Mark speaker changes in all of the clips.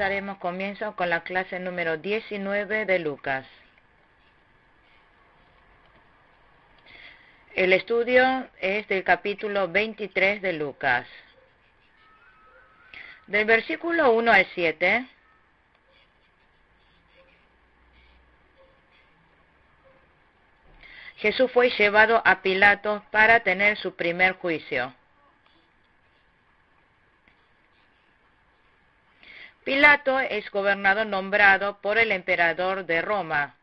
Speaker 1: daremos comienzo con la clase número 19 de Lucas. El estudio es del capítulo 23 de Lucas. Del versículo 1 al 7, Jesús fue llevado a Pilato para tener su primer juicio. Pilato es gobernador nombrado por el emperador de Roma.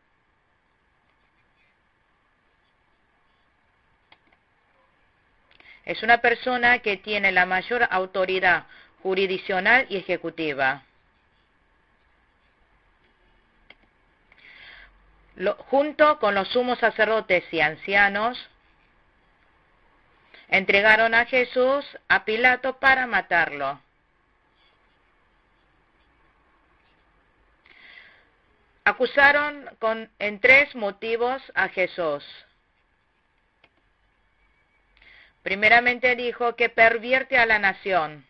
Speaker 1: Es una persona que tiene la mayor autoridad jurisdiccional y ejecutiva. Junto con los sumos sacerdotes y ancianos, entregaron a Jesús a Pilato para matarlo. Acusaron en 3 motivos a Jesús. Primeramente dijo que pervierte a la nación.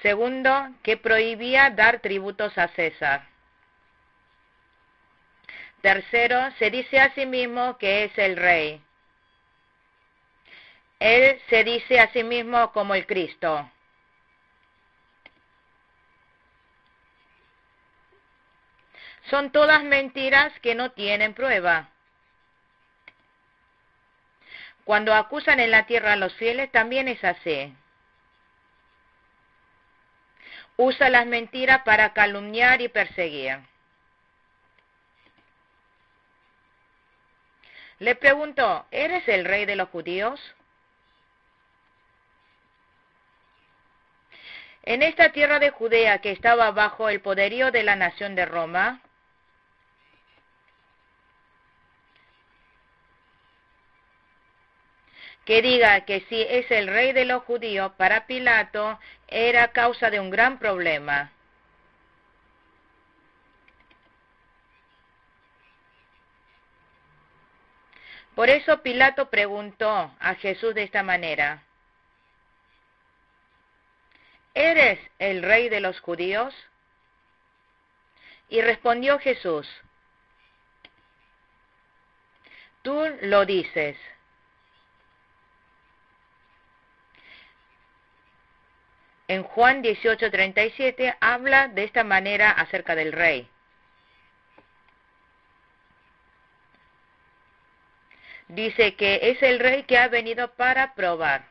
Speaker 1: Segundo, que prohibía dar tributos a César. Tercero, se dice a sí mismo que es el rey. Él se dice a sí mismo como el Cristo. Son todas mentiras que no tienen prueba. Cuando acusan en la tierra a los fieles, también es así. Usa las mentiras para calumniar y perseguir. Le preguntó, ¿eres el rey de los judíos? En esta tierra de Judea que estaba bajo el poderío de la nación de Roma, que diga que si es el rey de los judíos, para Pilato era causa de un gran problema. Por eso Pilato preguntó a Jesús de esta manera, ¿eres el rey de los judíos? Y respondió Jesús, tú lo dices. En Juan 18:37 habla de esta manera acerca del rey. Dice que es el rey que ha venido para probar.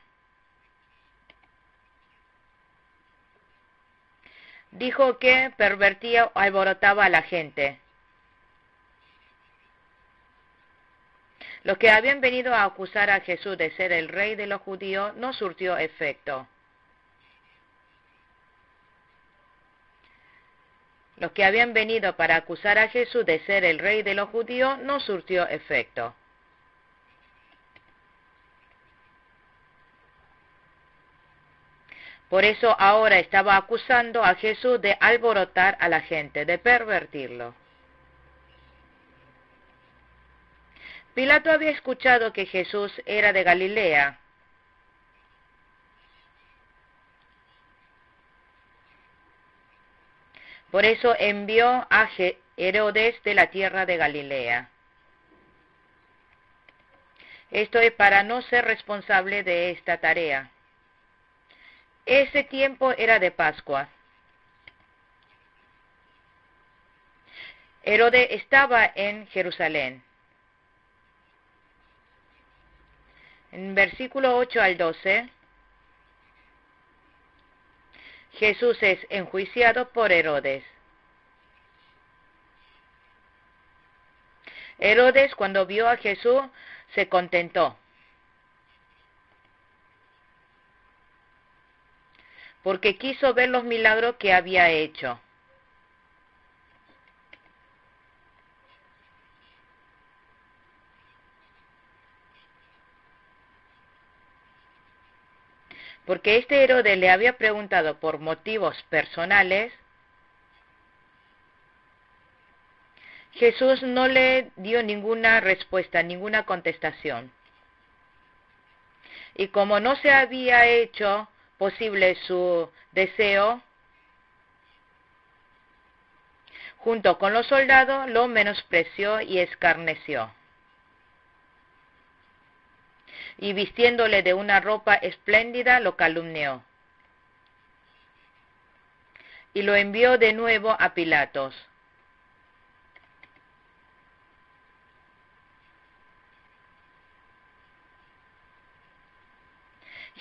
Speaker 1: Dijo que pervertía o alborotaba a la gente. Los que habían venido a acusar a Jesús de ser el rey de los judíos no surtió efecto. Los que habían venido para acusar a Jesús de ser el rey de los judíos no surtió efecto. Por eso ahora estaba acusando a Jesús de alborotar a la gente, de pervertirlo. Pilato había escuchado que Jesús era de Galilea. Por eso envió a Herodes de la tierra de Galilea. Esto es para no ser responsable de esta tarea. Ese tiempo era de Pascua. Herodes estaba en Jerusalén. En versículo 8 al 12, Jesús es enjuiciado por Herodes. Herodes, cuando vio a Jesús, se contentó, porque quiso ver los milagros que había hecho. Porque este Herodes le había preguntado por motivos personales, Jesús no le dio ninguna respuesta, ninguna contestación. Y como no se había hecho posible su deseo, junto con los soldados lo menospreció y escarneció. Y vistiéndole de una ropa espléndida lo calumnió. Y lo envió de nuevo a Pilatos.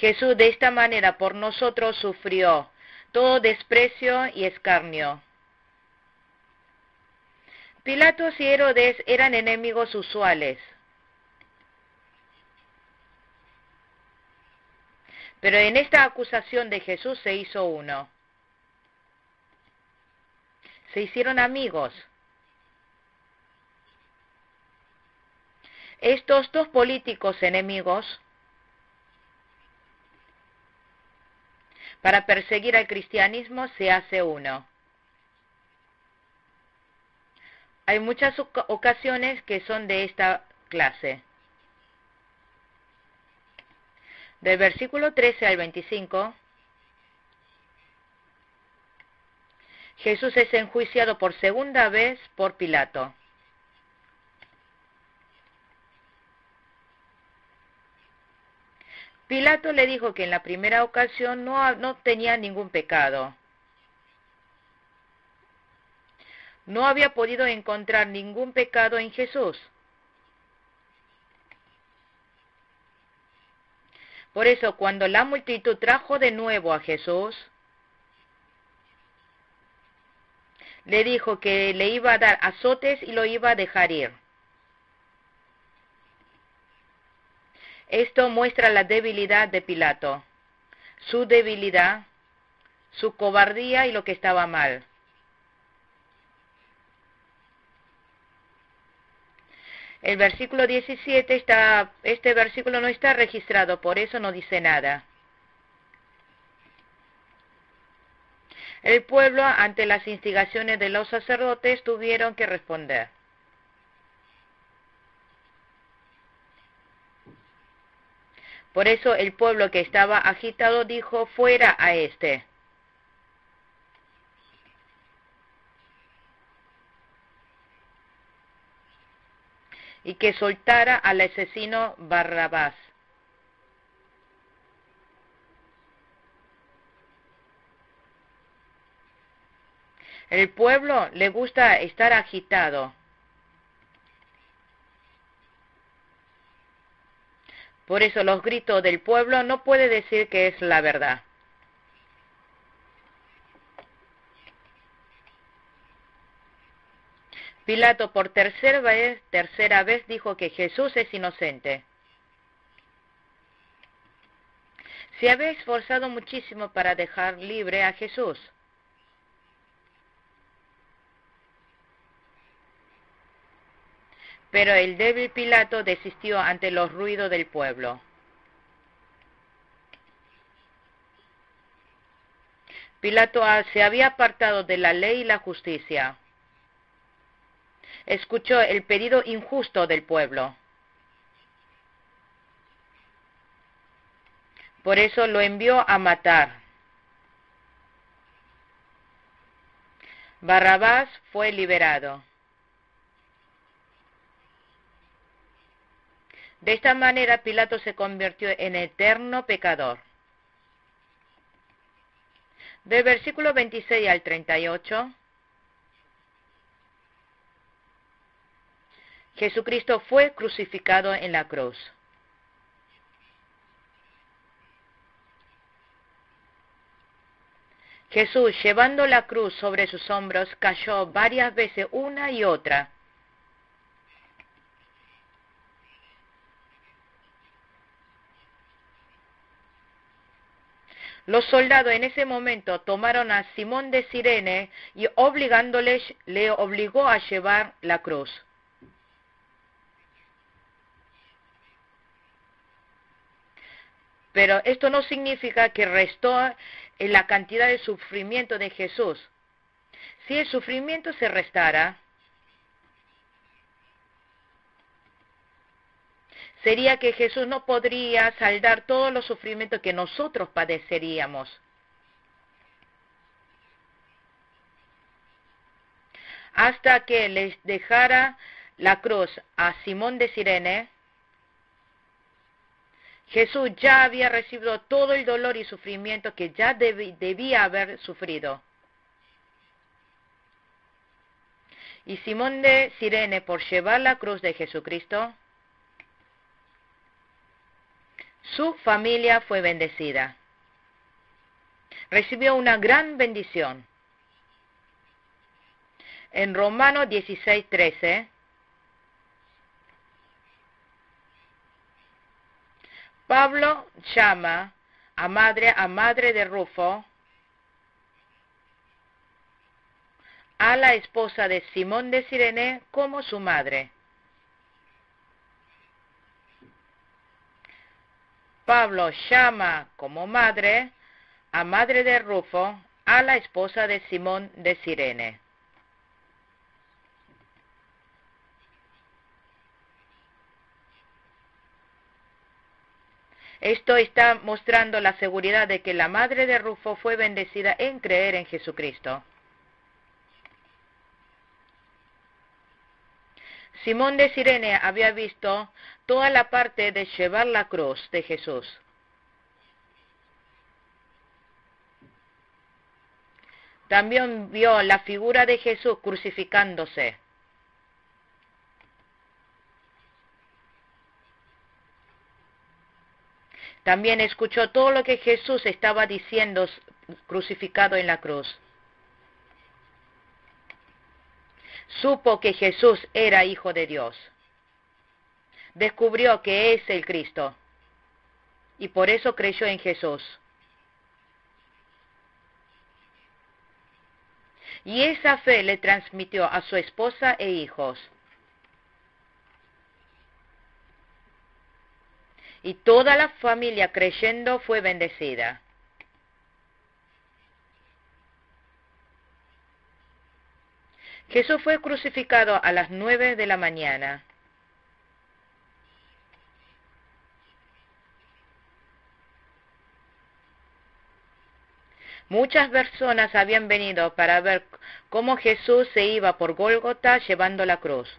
Speaker 1: Jesús de esta manera por nosotros sufrió todo desprecio y escarnio. Pilatos y Herodes eran enemigos usuales. Pero en esta acusación de Jesús se hizo uno. Se hicieron amigos. Estos dos políticos enemigos, para perseguir al cristianismo, se hace uno. Hay muchas ocasiones que son de esta clase. Del versículo 13 al 25, Jesús es enjuiciado por segunda vez por Pilato. Pilato le dijo que en la primera ocasión no tenía ningún pecado. No había podido encontrar ningún pecado en Jesús. Por eso, cuando la multitud trajo de nuevo a Jesús, le dijo que le iba a dar azotes y lo iba a dejar ir. Esto muestra la debilidad de Pilato, su debilidad, su cobardía y lo que estaba mal. El versículo 17 este versículo no está registrado, por eso no dice nada. El pueblo, ante las instigaciones de los sacerdotes, tuvieron que responder. Por eso el pueblo que estaba agitado dijo, fuera a este. Y que soltara al asesino Barrabás. El pueblo le gusta estar agitado. Por eso los gritos del pueblo no puede decir que es la verdad. Pilato por tercera vez dijo que Jesús es inocente. Se había esforzado muchísimo para dejar libre a Jesús. Pero el débil Pilato desistió ante los ruidos del pueblo. Pilato se había apartado de la ley y la justicia. Escuchó el pedido injusto del pueblo. Por eso lo envió a matar. Barrabás fue liberado. De esta manera Pilato se convirtió en eterno pecador. Del versículo 26 al 38, Jesucristo fue crucificado en la cruz. Jesús, llevando la cruz sobre sus hombros, cayó varias veces, una y otra. Los soldados en ese momento tomaron a Simón de Cirene y le obligó a llevar la cruz. Pero esto no significa que restó en la cantidad de sufrimiento de Jesús. Si el sufrimiento se restara, sería que Jesús no podría saldar todos los sufrimientos que nosotros padeceríamos. Hasta que les dejara la cruz a Simón de Cirene, Jesús ya había recibido todo el dolor y sufrimiento que ya debía haber sufrido. Y Simón de Cirene, por llevar la cruz de Jesucristo, su familia fue bendecida. Recibió una gran bendición. En Romanos 16:13, Pablo llama a madre de Rufo, a la esposa de Simón de Cirene, como su madre. Pablo llama como madre a madre de Rufo, a la esposa de Simón de Cirene. Esto está mostrando la seguridad de que la madre de Rufo fue bendecida en creer en Jesucristo. Simón de Cirene había visto toda la parte de llevar la cruz de Jesús. También vio la figura de Jesús crucificándose. También escuchó todo lo que Jesús estaba diciendo crucificado en la cruz. Supo que Jesús era Hijo de Dios. Descubrió que es el Cristo. Y por eso creyó en Jesús. Y esa fe le transmitió a su esposa e hijos. Y toda la familia creyendo fue bendecida. Jesús fue crucificado a las 9 de la mañana. Muchas personas habían venido para ver cómo Jesús se iba por Gólgota llevando la cruz.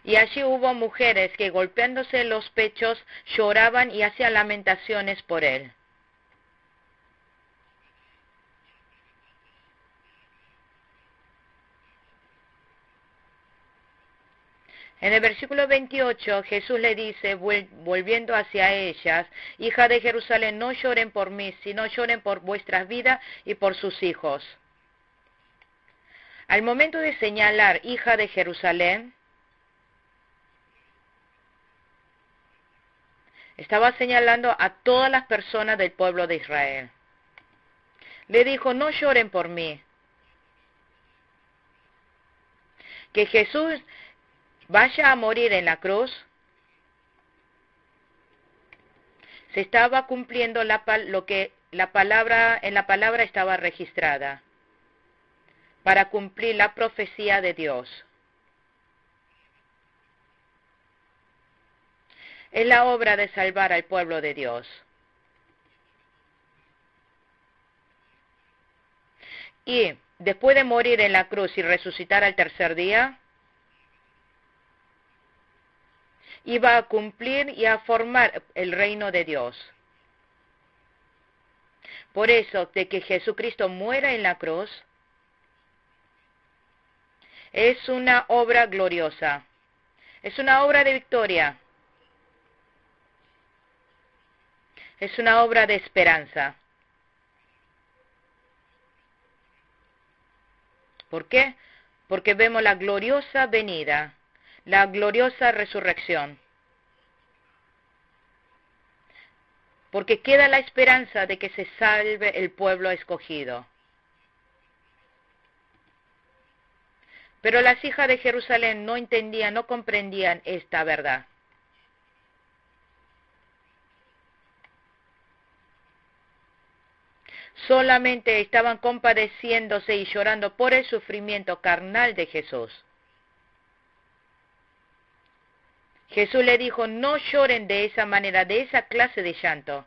Speaker 1: Y allí hubo mujeres que golpeándose los pechos lloraban y hacían lamentaciones por él. En el versículo 28 Jesús le dice, volviendo hacia ellas, hija de Jerusalén, no lloren por mí, sino lloren por vuestras vidas y por sus hijos. Al momento de señalar hija de Jerusalén, estaba señalando a todas las personas del pueblo de Israel. Le dijo, no lloren por mí. Que Jesús vaya a morir en la cruz, se estaba cumpliendo lo que en la palabra estaba registrada, para cumplir la profecía de Dios. Es la obra de salvar al pueblo de Dios. Y después de morir en la cruz y resucitar al tercer día, iba a cumplir y a formar el reino de Dios. Por eso, de que Jesucristo muera en la cruz, es una obra gloriosa, es una obra de victoria, es una obra de esperanza. ¿Por qué? Porque vemos la gloriosa venida, la gloriosa resurrección. Porque queda la esperanza de que se salve el pueblo escogido. Pero las hijas de Jerusalén no entendían, no comprendían esta verdad. solamente estaban compadeciéndose y llorando por el sufrimiento carnal de Jesús. Jesús le dijo, no lloren de esa manera, de esa clase de llanto,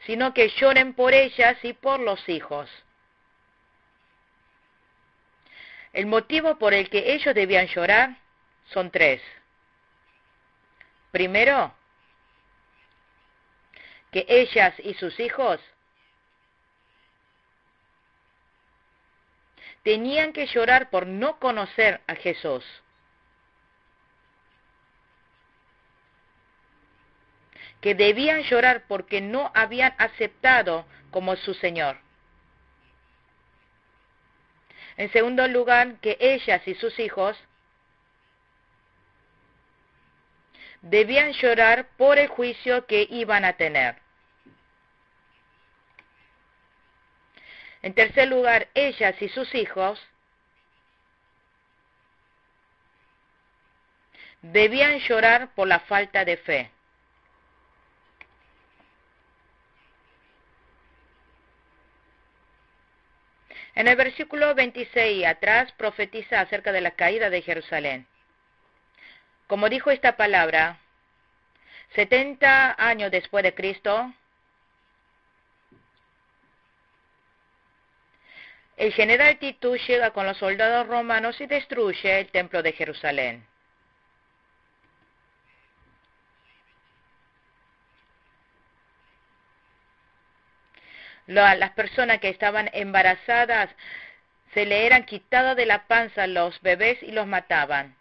Speaker 1: sino que lloren por ellas y por los hijos. El motivo por el que ellos debían llorar son tres. Primero, que ellas y sus hijos tenían que llorar por no conocer a Jesús. Que debían llorar porque no habían aceptado como su Señor. En segundo lugar, que ellas y sus hijos debían llorar por el juicio que iban a tener. En tercer lugar, ellas y sus hijos debían llorar por la falta de fe. En el versículo 26 atrás profetiza acerca de la caída de Jerusalén. Como dijo esta palabra, 70 años después de Cristo, el general Titus llega con los soldados romanos y destruye el templo de Jerusalén. Las personas que estaban embarazadas se le eran quitados de la panza los bebés y los mataban.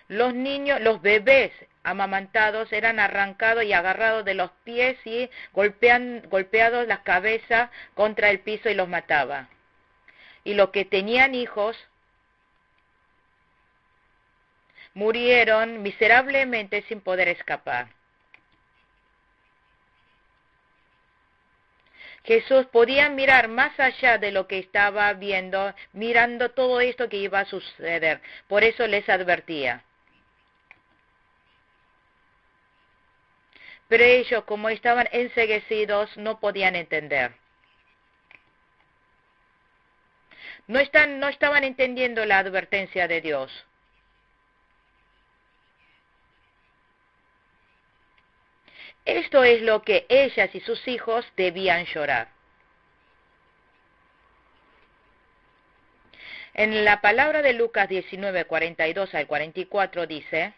Speaker 1: Los niños, los bebés amamantados eran arrancados y agarrados de los pies y golpeados la cabeza contra el piso y los mataba. Y los que tenían hijos murieron miserablemente sin poder escapar. Jesús podía mirar más allá de lo que estaba viendo, mirando todo esto que iba a suceder. Por eso les advertía. Pero ellos, como estaban enceguecidos, no podían entender. No estaban entendiendo la advertencia de Dios. Esto es lo que ellas y sus hijos debían llorar. En la palabra de Lucas 19, 42 al 44 dice: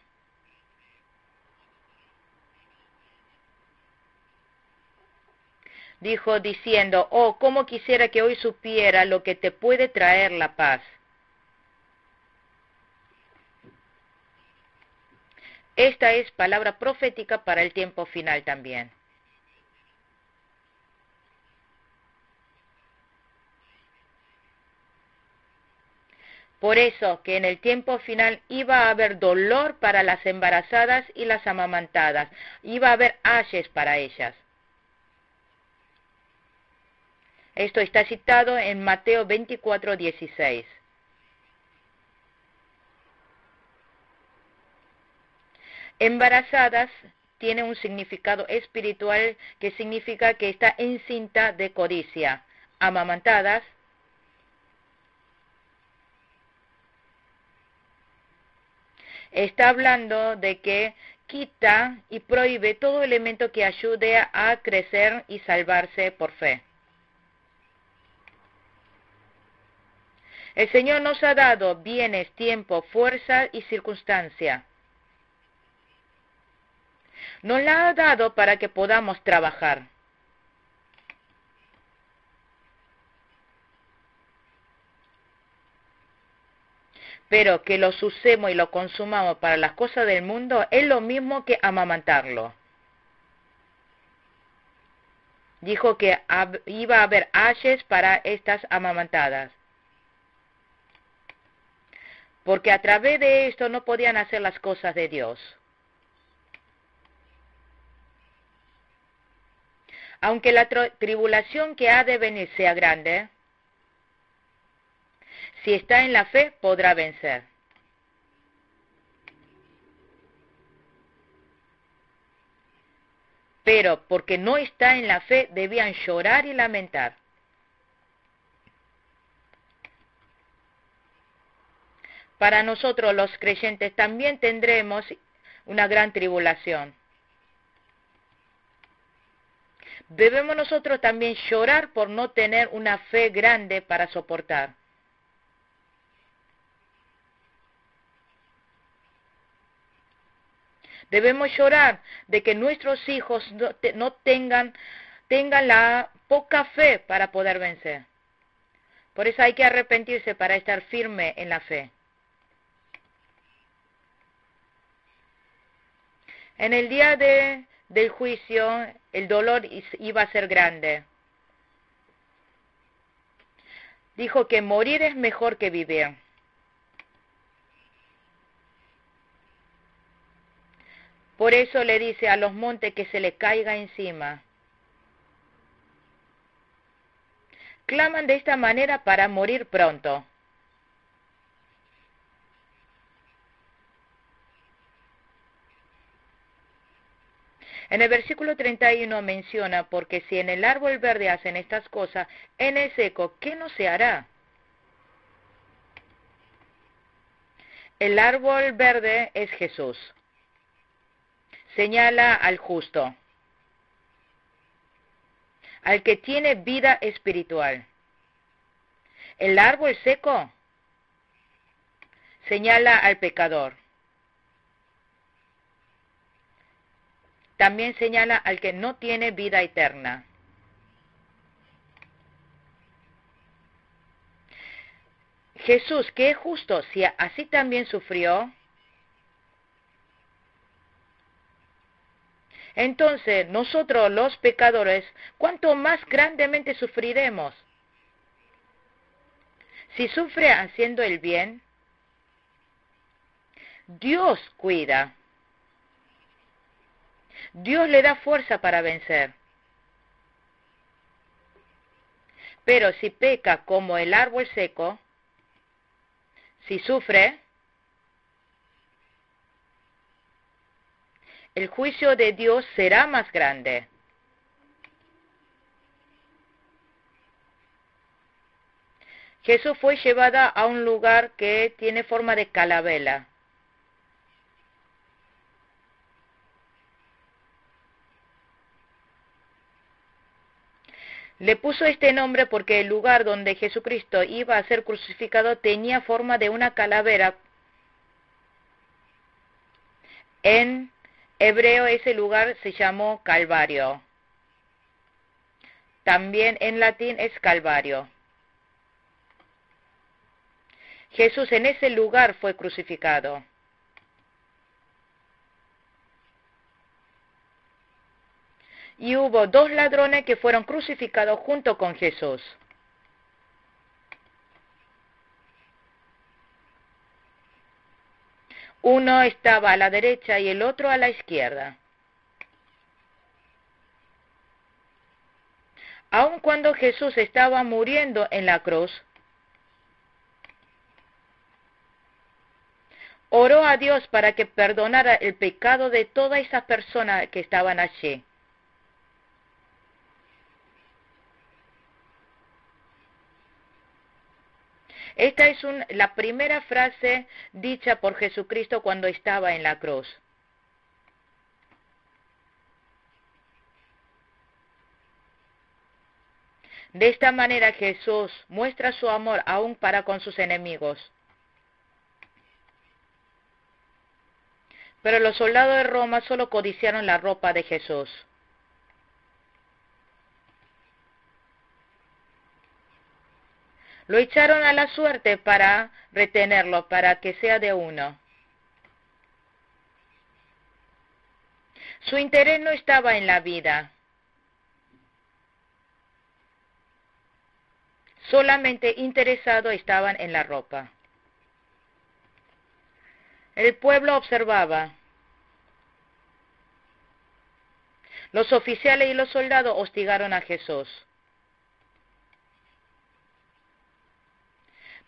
Speaker 1: dijo diciendo, oh, cómo quisiera que hoy supiera lo que te puede traer la paz. Esta es palabra profética para el tiempo final también. Por eso que en el tiempo final iba a haber dolor para las embarazadas y las amamantadas. Iba a haber ayes para ellas. Esto está citado en Mateo 24, 16. Embarazadas tiene un significado espiritual que significa que está encinta de codicia. Amamantadas está hablando de que quita y prohíbe todo elemento que ayude a crecer y salvarse por fe. El Señor nos ha dado bienes, tiempo, fuerza y circunstancia. Nos la ha dado para que podamos trabajar. Pero que lo usemos y lo consumamos para las cosas del mundo es lo mismo que amamantarlo. Dijo que iba a haber ayes para estas amamantadas. Porque a través de esto no podían hacer las cosas de Dios. Aunque la tribulación que ha de venir sea grande, si está en la fe, podrá vencer. pero porque no está en la fe debían llorar y lamentar. Para nosotros los creyentes también tendremos una gran tribulación. Debemos nosotros también llorar por no tener una fe grande para soportar. Debemos llorar de que nuestros hijos no tengan la poca fe para poder vencer. Por eso hay que arrepentirse para estar firme en la fe. En el día del juicio, el dolor iba a ser grande. Dijo que morir es mejor que vivir. Por eso le dice a los montes que se le caiga encima. Claman de esta manera para morir pronto. En el versículo 31 menciona, porque si en el árbol verde hacen estas cosas, en el seco, ¿qué no se hará? El árbol verde es Jesús. Señala al justo, al que tiene vida espiritual. El árbol seco señala al pecador. También señala al que no tiene vida eterna. Jesús, que es justo, si así también sufrió, entonces nosotros los pecadores, ¿cuánto más grandemente sufriremos? Si sufre haciendo el bien, Dios cuida. Dios le da fuerza para vencer. Pero si peca como el árbol seco, si sufre, el juicio de Dios será más grande. Jesús fue llevada a un lugar que tiene forma de calavera. Le puso este nombre porque el lugar donde Jesucristo iba a ser crucificado tenía forma de una calavera. En hebreo ese lugar se llamó Calvario. También en latín es Calvario. Jesús en ese lugar fue crucificado. Y hubo 2 ladrones que fueron crucificados junto con Jesús. Uno estaba a la derecha y el otro a la izquierda. Aun cuando Jesús estaba muriendo en la cruz, oró a Dios para que perdonara el pecado de todas esas personas que estaban allí. Esta es la primera frase dicha por Jesucristo cuando estaba en la cruz. De esta manera Jesús muestra su amor aún para con sus enemigos. Pero los soldados de Roma solo codiciaron la ropa de Jesús. Lo echaron a la suerte para retenerlo, para que sea de uno. Su interés no estaba en la vida. Solamente interesados estaban en la ropa. El pueblo observaba. Los oficiales y los soldados hostigaron a Jesús.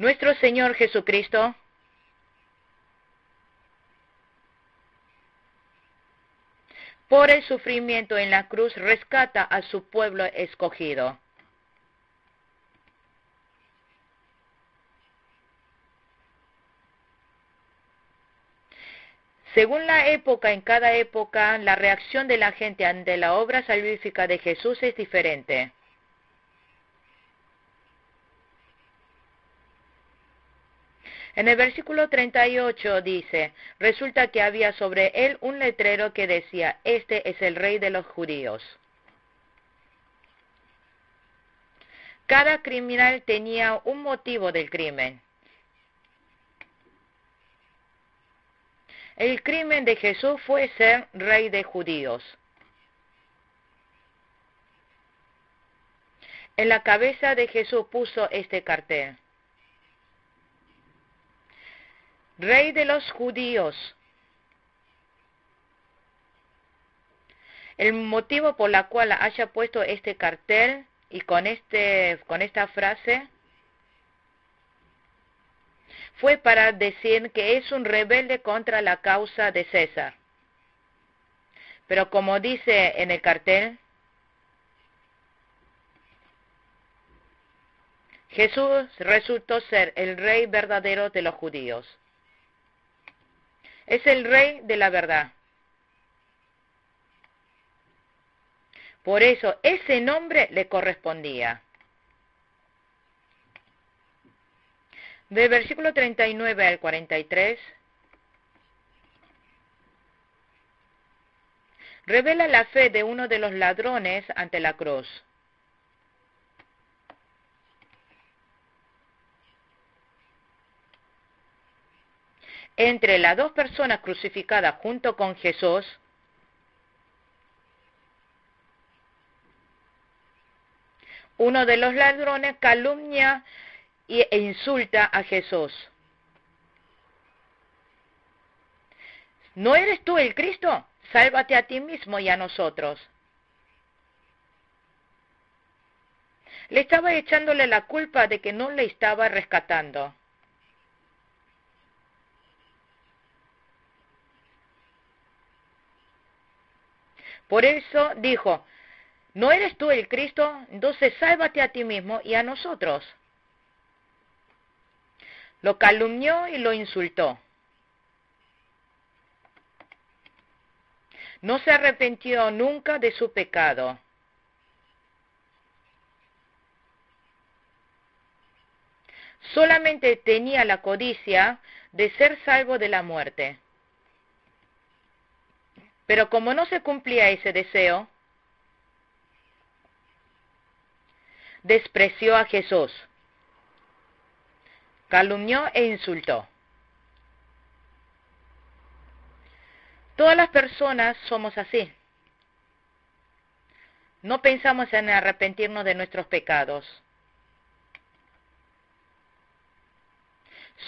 Speaker 1: Nuestro Señor Jesucristo por el sufrimiento en la cruz, rescata a su pueblo escogido. Según la época, en cada época, la reacción de la gente ante la obra salvífica de Jesús es diferente. En el versículo 38 dice, resulta que había sobre él un letrero que decía, este es el rey de los judíos. Cada criminal tenía un motivo del crimen. El crimen de Jesús fue ser rey de judíos. En la cabeza de Jesús puso este cartel. Rey de los judíos. El motivo por la cual haya puesto este cartel y con esta frase fue para decir que es un rebelde contra la causa de César. Pero como dice en el cartel, Jesús resultó ser el rey verdadero de los judíos. Es el rey de la verdad. Por eso ese nombre le correspondía. Del versículo 39 al 43, revela la fe de uno de los ladrones ante la cruz. Entre las dos personas crucificadas junto con Jesús, uno de los ladrones calumnia e insulta a Jesús. ¿No eres tú el Cristo? Sálvate a ti mismo y a nosotros. Le estaba echándole la culpa de que no le estaba rescatando. Por eso dijo, ¿no eres tú el Cristo? Entonces sálvate a ti mismo y a nosotros. Lo calumnió y lo insultó. No se arrepintió nunca de su pecado. Solamente tenía la codicia de ser salvo de la muerte. Pero como no se cumplía ese deseo, despreció a Jesús. Calumnió e insultó. Todas las personas somos así. No pensamos en arrepentirnos de nuestros pecados.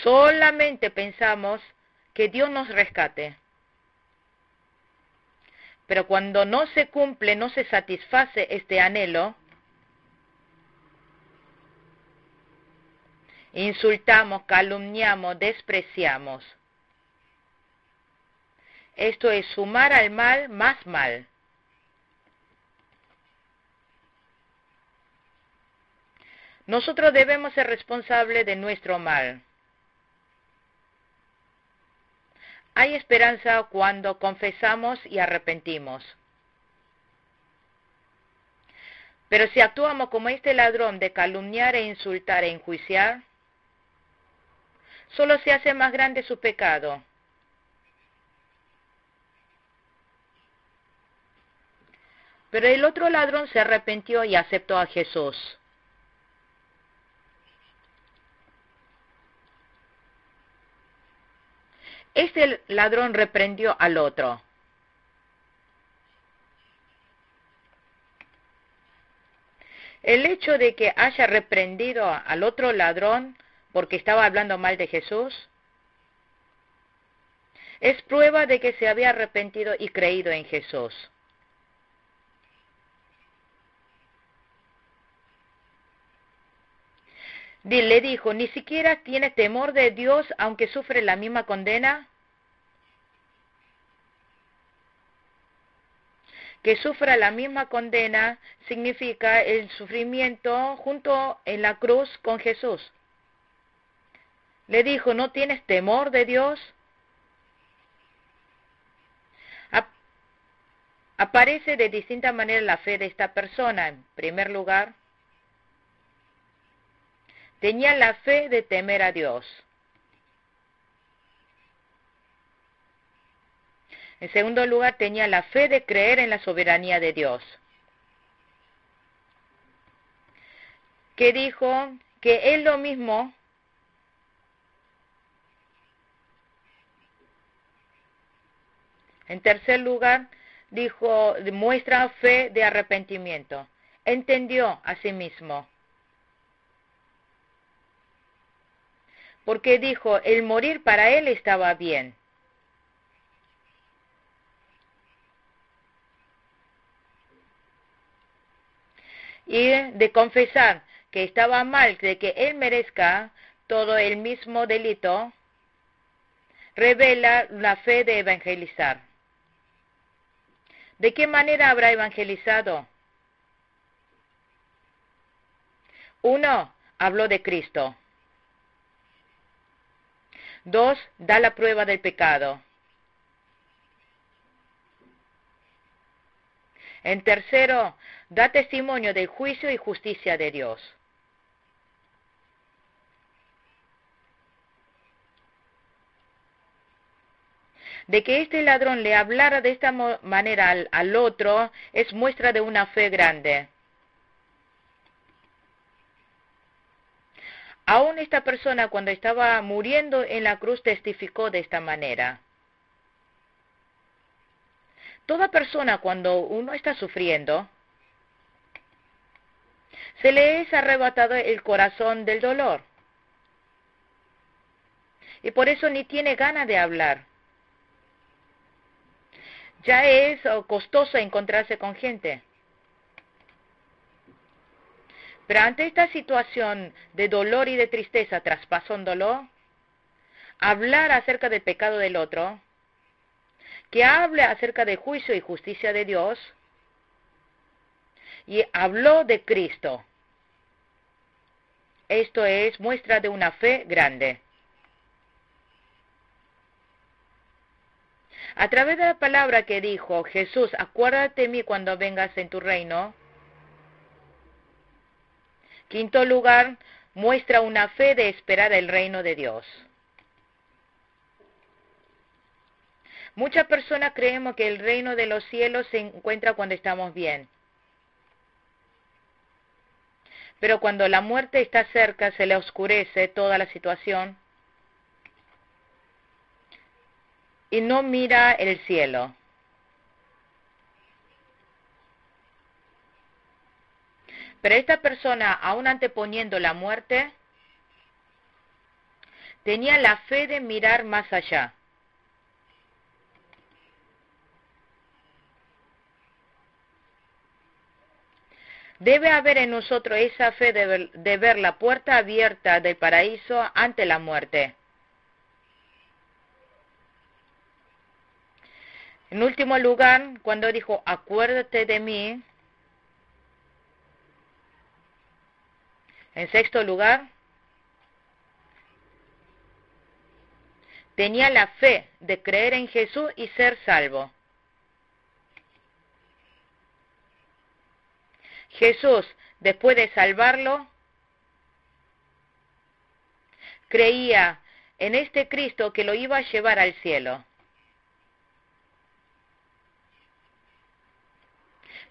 Speaker 1: Solamente pensamos que Dios nos rescate. Pero cuando no se cumple, no se satisface este anhelo, insultamos, calumniamos, despreciamos. Esto es sumar al mal más mal. Nosotros debemos ser responsables de nuestro mal. Hay esperanza cuando confesamos y arrepentimos. Pero si actuamos como este ladrón de calumniar e insultar e enjuiciar, solo se hace más grande su pecado. Pero el otro ladrón se arrepintió y aceptó a Jesús. Este ladrón reprendió al otro. El hecho de que haya reprendido al otro ladrón porque estaba hablando mal de Jesús es prueba de que se había arrepentido y creído en Jesús. Le dijo, ¿ni siquiera tiene temor de Dios aunque sufre la misma condena? Que sufra la misma condena significa el sufrimiento junto en la cruz con Jesús. Le dijo, ¿no tienes temor de Dios? Aparece de distinta manera la fe de esta persona. En primer lugar, tenía la fe de temer a Dios. En segundo lugar, tenía la fe de creer en la soberanía de Dios. Que dijo que Él lo mismo en tercer lugar, dijo, muestra fe de arrepentimiento. Entendió a sí mismo. Porque dijo, el morir para él estaba bien. Y de confesar que estaba mal, de que él merezca todo el mismo delito, revela la fe de evangelizar. ¿De qué manera habrá evangelizado? 1. Habló de Cristo. 2. Da la prueba del pecado. En tercero, da testimonio del juicio y justicia de Dios. De que este ladrón le hablara de esta manera al otro es muestra de una fe grande. Aún esta persona cuando estaba muriendo en la cruz testificó de esta manera. Toda persona cuando uno está sufriendo, se le es arrebatado el corazón del dolor. Y por eso ni tiene ganas de hablar. Ya es costoso encontrarse con gente. Pero ante esta situación de dolor y de tristeza traspasóndolo, hablar acerca del pecado del otro, que hable acerca del juicio y justicia de Dios, y habló de Cristo. Esto es muestra de una fe grande. A través de la palabra que dijo, Jesús, acuérdate de mí cuando vengas en tu reino. Quinto lugar, muestra una fe de esperar el reino de Dios. Muchas personas creemos que el reino de los cielos se encuentra cuando estamos bien. Pero cuando la muerte está cerca, se le oscurece toda la situación y no mira el cielo. Pero esta persona, aún anteponiendo la muerte, tenía la fe de mirar más allá. Debe haber en nosotros esa fe de ver la puerta abierta del paraíso ante la muerte. En último lugar, cuando dijo, acuérdate de mí. En sexto lugar, tenía la fe de creer en Jesús y ser salvo. Jesús, después de salvarlo, creía en este Cristo que lo iba a llevar al cielo.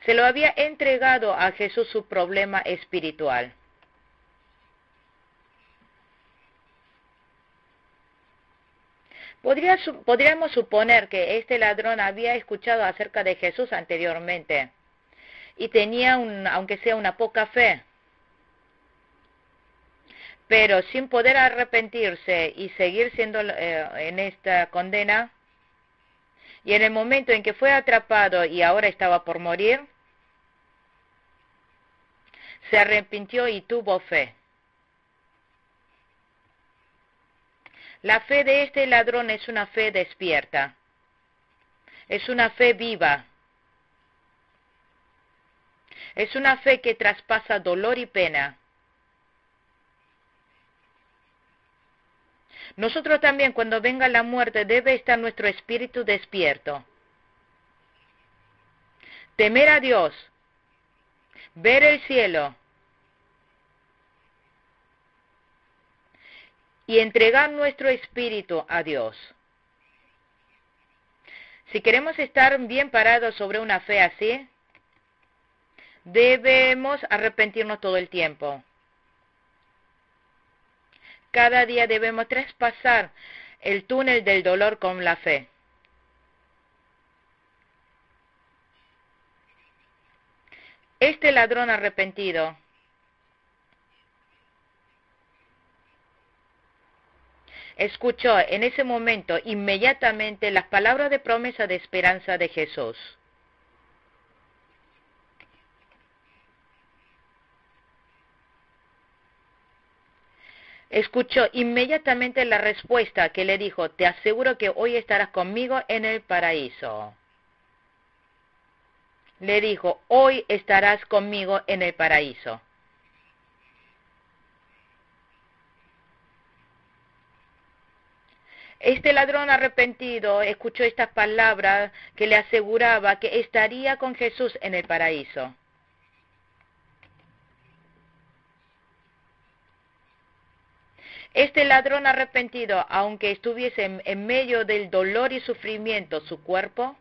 Speaker 1: Se lo había entregado a Jesús su problema espiritual. Podríamos suponer que este ladrón había escuchado acerca de Jesús anteriormente y tenía, aunque sea una poca fe, pero sin poder arrepentirse y seguir siendo en esta condena, y en el momento en que fue atrapado y ahora estaba por morir, se arrepintió y tuvo fe. La fe de este ladrón es una fe despierta, es una fe viva. Es una fe que traspasa dolor y pena. Nosotros también, cuando venga la muerte, debe estar nuestro espíritu despierto. Temer a Dios, ver el cielo y entregar nuestro espíritu a Dios. Si queremos estar bien parados sobre una fe así, debemos arrepentirnos todo el tiempo. Cada día debemos traspasar el túnel del dolor con la fe. Este ladrón arrepentido escuchó en ese momento inmediatamente las palabras de promesa de esperanza de Jesús. Escuchó inmediatamente la respuesta que le dijo: te aseguro que hoy estarás conmigo en el paraíso. Le dijo: hoy estarás conmigo en el paraíso. Este ladrón arrepentido escuchó estas palabras que le aseguraba que estaría con Jesús en el paraíso. Este ladrón arrepentido, aunque estuviese en medio del dolor y sufrimiento su cuerpo,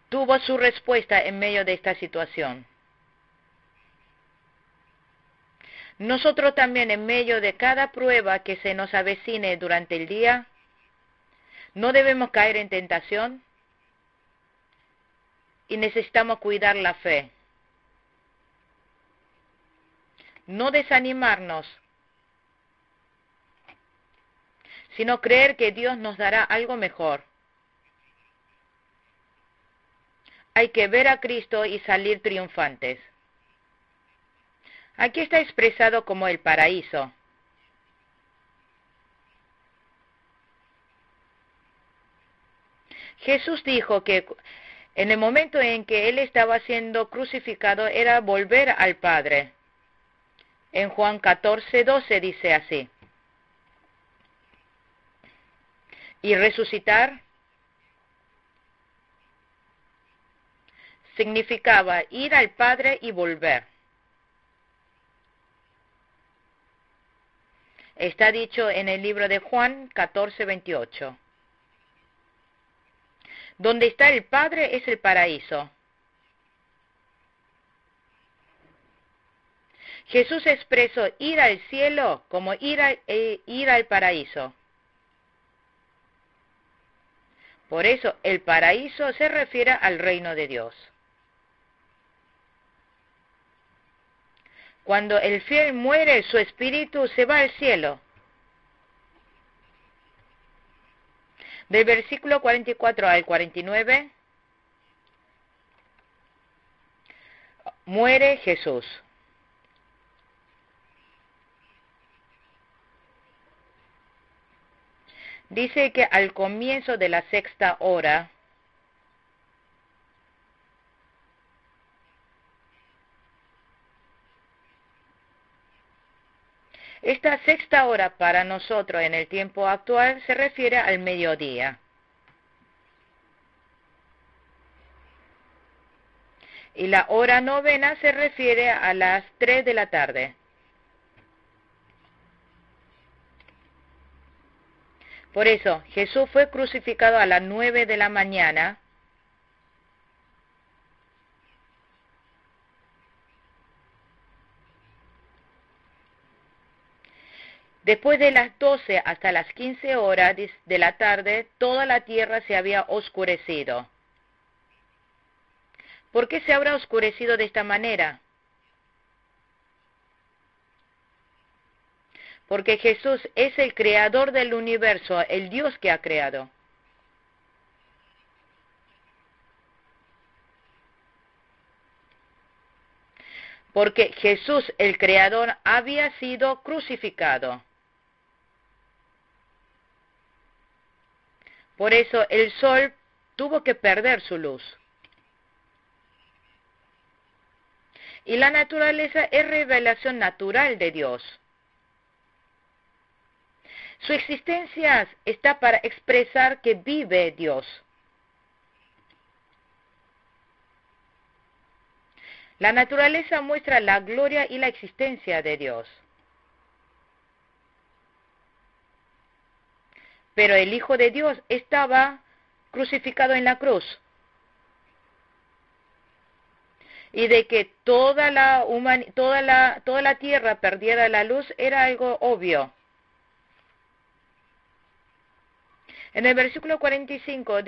Speaker 1: tuvo su respuesta en medio de esta situación. Nosotros también, en medio de cada prueba que se nos avecine durante el día, no debemos caer en tentación y necesitamos cuidar la fe. No desanimarnos, sino creer que Dios nos dará algo mejor. Hay que ver a Cristo y salir triunfantes. Aquí está expresado como el paraíso. Jesús dijo que en el momento en que Él estaba siendo crucificado era volver al Padre. En Juan 14:12 dice así: y resucitar significaba ir al Padre y volver. Está dicho en el libro de Juan 14:28. Donde está el Padre es el paraíso. Jesús expresó ir al cielo como ir al paraíso. Por eso el paraíso se refiere al reino de Dios. Cuando el fiel muere, su espíritu se va al cielo. Del versículo 44 al 49, muere Jesús. Dice que al comienzo de la sexta hora, esta sexta hora para nosotros en el tiempo actual se refiere al mediodía. Y la hora novena se refiere a las 3 de la tarde. Por eso, Jesús fue crucificado a las 9 de la mañana. Después de las 12 hasta las 15 horas de la tarde, toda la tierra se había oscurecido. ¿Por qué se habrá oscurecido de esta manera? Porque Jesús es el creador del universo, el Dios que ha creado. Porque Jesús, el creador, había sido crucificado. Por eso el sol tuvo que perder su luz. Y la naturaleza es revelación natural de Dios. Su existencia está para expresar que vive Dios. La naturaleza muestra la gloria y la existencia de Dios. Pero el Hijo de Dios estaba crucificado en la cruz. Y de que toda la tierra perdiera la luz era algo obvio. En el versículo 45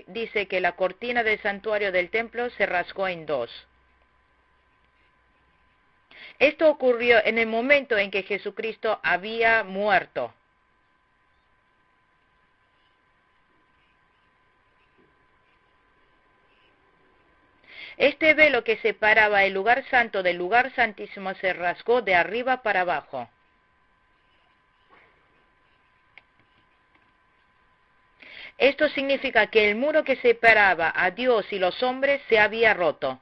Speaker 1: dice que la cortina del santuario del templo se rasgó en dos. Esto ocurrió en el momento en que Jesucristo había muerto. Este velo que separaba el lugar santo del lugar santísimo se rasgó de arriba para abajo. Esto significa que el muro que separaba a Dios y los hombres se había roto.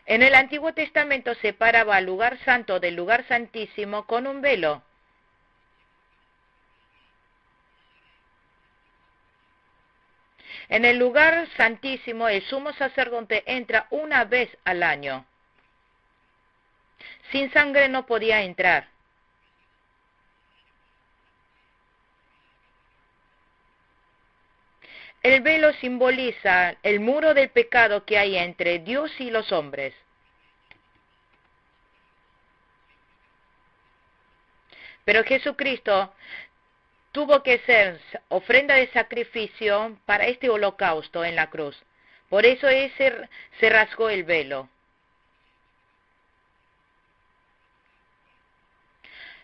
Speaker 1: En el Antiguo Testamento separaba al lugar santo del lugar santísimo con un velo. En el lugar santísimo el sumo sacerdote entra una vez al año. Sin sangre no podía entrar. El velo simboliza el muro del pecado que hay entre Dios y los hombres. Pero Jesucristo tuvo que ser ofrenda de sacrificio para este holocausto en la cruz. Por eso se rasgó el velo.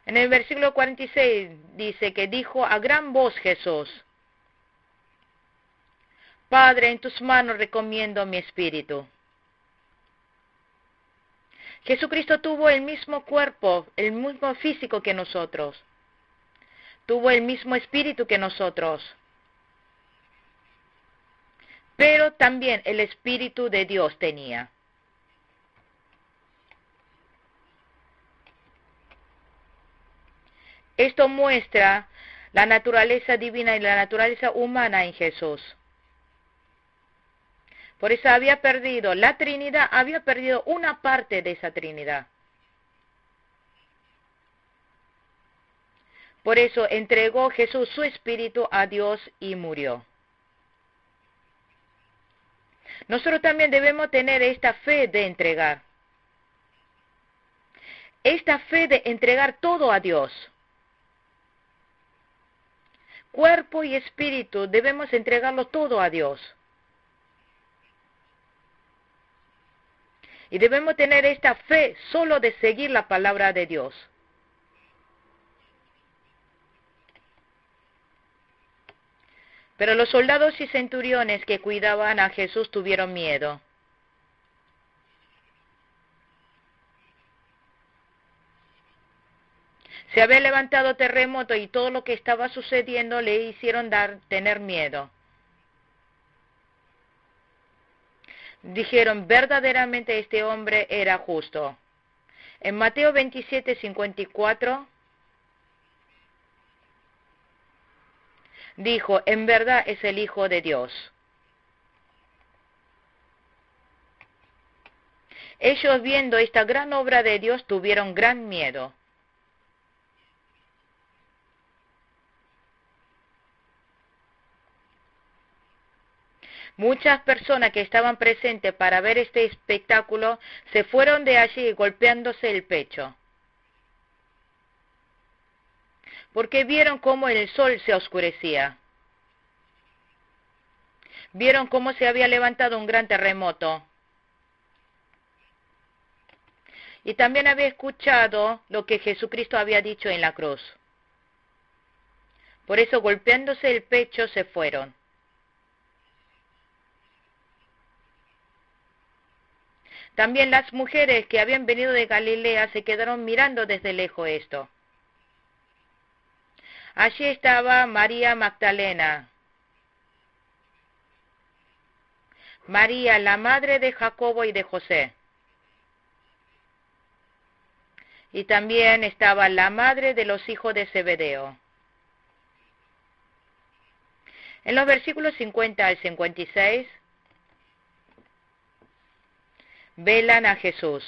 Speaker 1: En el versículo 46 dice que dijo a gran voz Jesús: Padre, en tus manos recomiendo mi espíritu. Jesucristo tuvo el mismo cuerpo, el mismo físico que nosotros. Tuvo el mismo espíritu que nosotros. Pero también el espíritu de Dios tenía. Esto muestra la naturaleza divina y la naturaleza humana en Jesús. Por eso había perdido la Trinidad, había perdido una parte de esa Trinidad. Por eso entregó Jesús su espíritu a Dios y murió. Nosotros también debemos tener esta fe de entregar. Esta fe de entregar todo a Dios. Cuerpo y espíritu debemos entregarlo todo a Dios. Y debemos tener esta fe solo de seguir la palabra de Dios. Pero los soldados y centuriones que cuidaban a Jesús tuvieron miedo. Se había levantado terremoto y todo lo que estaba sucediendo le hicieron tener miedo. Dijeron, verdaderamente este hombre era justo. En Mateo 27:54 dijo, en verdad es el Hijo de Dios. Ellos viendo esta gran obra de Dios tuvieron gran miedo. Muchas personas que estaban presentes para ver este espectáculo se fueron de allí golpeándose el pecho. Porque vieron cómo el sol se oscurecía. Vieron cómo se había levantado un gran terremoto. Y también había escuchado lo que Jesucristo había dicho en la cruz. Por eso golpeándose el pecho se fueron. También las mujeres que habían venido de Galilea se quedaron mirando desde lejos esto. Allí estaba María Magdalena, María, la madre de Jacobo y de José. Y también estaba la madre de los hijos de Zebedeo. En los versículos 50 al 56, velan a Jesús.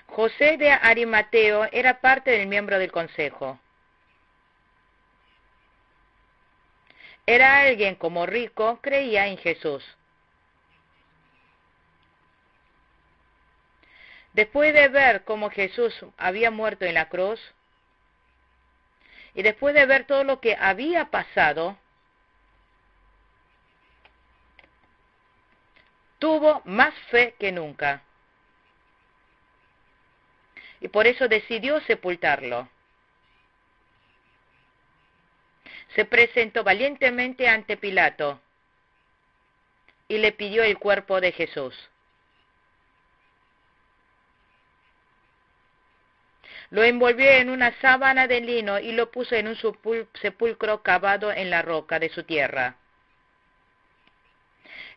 Speaker 1: José de Arimateo era parte del miembro del consejo. Era alguien como rico, creía en Jesús. Después de ver cómo Jesús había muerto en la cruz, y después de ver todo lo que había pasado, tuvo más fe que nunca. Y por eso decidió sepultarlo. Se presentó valientemente ante Pilato y le pidió el cuerpo de Jesús. Lo envolvió en una sábana de lino y lo puso en un sepulcro cavado en la roca de su tierra.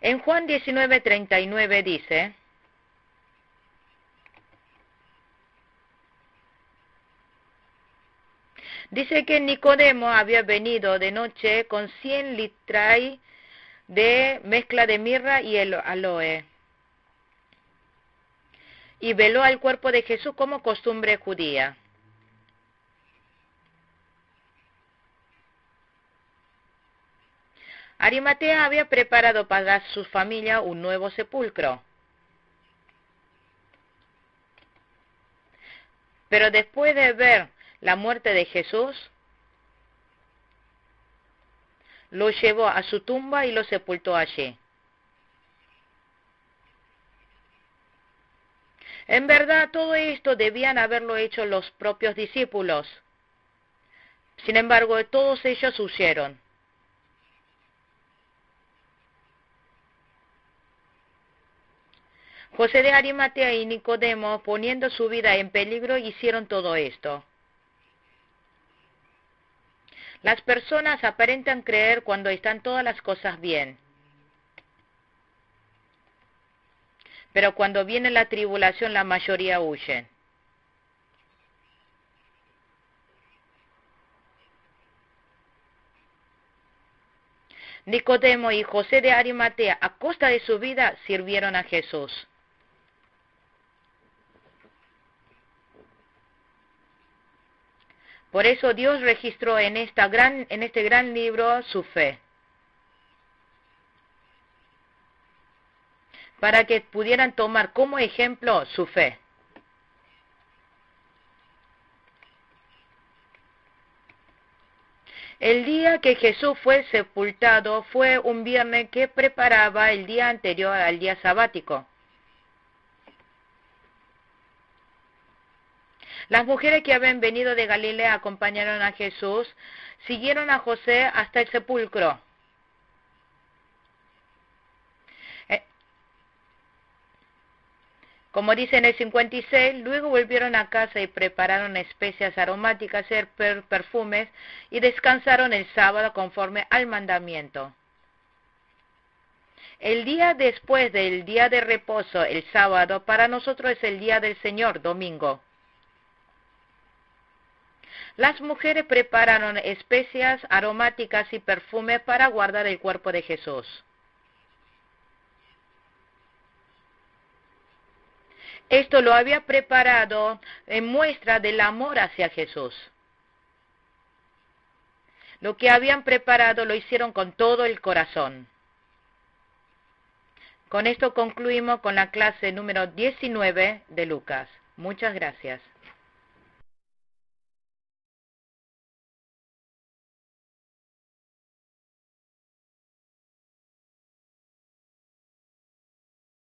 Speaker 1: En Juan 19:39 dice que Nicodemo había venido de noche con 100 litrai de mezcla de mirra y el aloe, y veló al cuerpo de Jesús como costumbre judía. Arimatea había preparado para su familia un nuevo sepulcro. Pero después de ver la muerte de Jesús, lo llevó a su tumba y lo sepultó allí. En verdad, todo esto debían haberlo hecho los propios discípulos. Sin embargo, todos ellos huyeron. José de Arimatea y Nicodemo, poniendo su vida en peligro, hicieron todo esto. Las personas aparentan creer cuando están todas las cosas bien. Pero cuando viene la tribulación, la mayoría huyen. Nicodemo y José de Arimatea, a costa de su vida, sirvieron a Jesús. Por eso Dios registró en este gran libro su fe, para que pudieran tomar como ejemplo su fe. El día que Jesús fue sepultado fue un viernes que preparaba el día anterior al día sabático. Las mujeres que habían venido de Galilea acompañaron a Jesús, siguieron a José hasta el sepulcro. Como dice en el 56, luego volvieron a casa y prepararon especias aromáticas, perfumes, y descansaron el sábado conforme al mandamiento. El día después del día de reposo, el sábado, para nosotros es el día del Señor, domingo. Las mujeres prepararon especias aromáticas y perfumes para guardar el cuerpo de Jesús. Esto lo había preparado en muestra del amor hacia Jesús. Lo que habían preparado lo hicieron con todo el corazón. Con esto concluimos con la clase número 19 de Lucas. Muchas gracias.